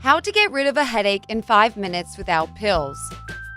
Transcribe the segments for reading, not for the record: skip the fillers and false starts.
How to get rid of a headache in 5 minutes without pills.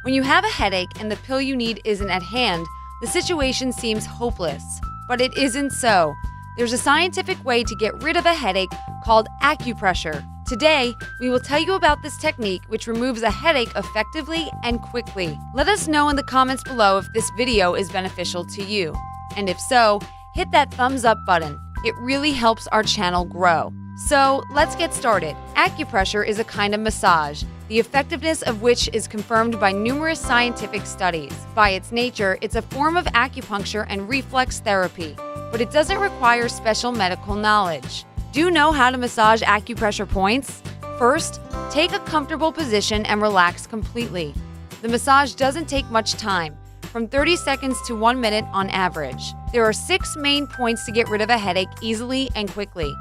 When you have a headache and the pill you need isn't at hand, the situation seems hopeless. But it isn't so. There's a scientific way to get rid of a headache called acupressure. Today, we will tell you about this technique which removes a headache effectively and quickly. Let us know in the comments below if this video is beneficial to you. And if so, hit that thumbs up button. It really helps our channel grow. So let's get started. Acupressure is a kind of massage, the effectiveness of which is confirmed by numerous scientific studies. By its nature, it's a form of acupuncture and reflex therapy, but it doesn't require special medical knowledge. Do you know how to massage acupressure points? First, take a comfortable position and relax completely. The massage doesn't take much time, from 30 seconds to 1 minute on average. There are 6 main points to get rid of a headache easily and quickly.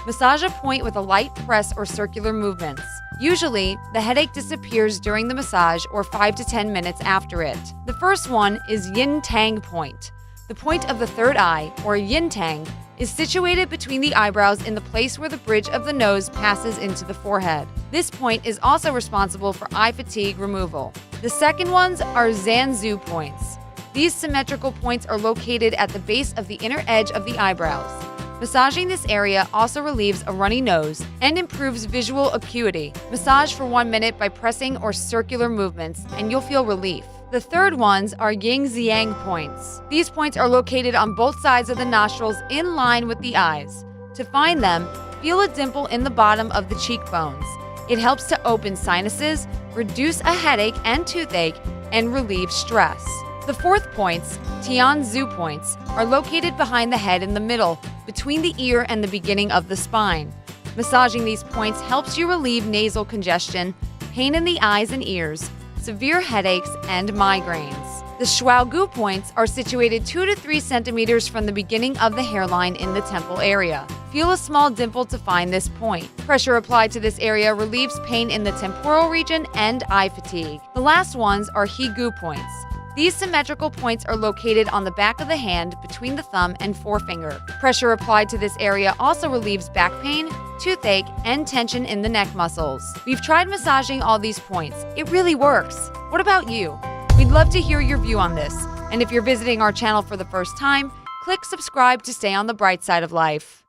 Massage a point with a light press or circular movements. Usually, the headache disappears during the massage or 5 to 10 minutes after it. The first one is Yintang point. The point of the third eye, or Yintang, is situated between the eyebrows in the place where the bridge of the nose passes into the forehead. This point is also responsible for eye fatigue removal. The second ones are Zan Zhu points. These symmetrical points are located at the base of the inner edge of the eyebrows. Massaging this area also relieves a runny nose and improves visual acuity. Massage for 1 minute by pressing or circular movements, and you'll feel relief. The third ones are Yingxiang points. These points are located on both sides of the nostrils in line with the eyes. To find them, feel a dimple in the bottom of the cheekbones. It helps to open sinuses, reduce a headache and toothache, and relieve stress. The fourth points, Tian Zhu points, are located behind the head in the middle, between the ear and the beginning of the spine. Massaging these points helps you relieve nasal congestion, pain in the eyes and ears, severe headaches, and migraines. The Shuai points are situated 2 to 3 centimeters from the beginning of the hairline in the temple area. Feel a small dimple to find this point. Pressure applied to this area relieves pain in the temporal region and eye fatigue. The last ones are Higu points. These symmetrical points are located on the back of the hand between the thumb and forefinger. Pressure applied to this area also relieves back pain, toothache, and tension in the neck muscles. We've tried massaging all these points. It really works. What about you? We'd love to hear your view on this. And if you're visiting our channel for the first time, click subscribe to stay on the bright side of life.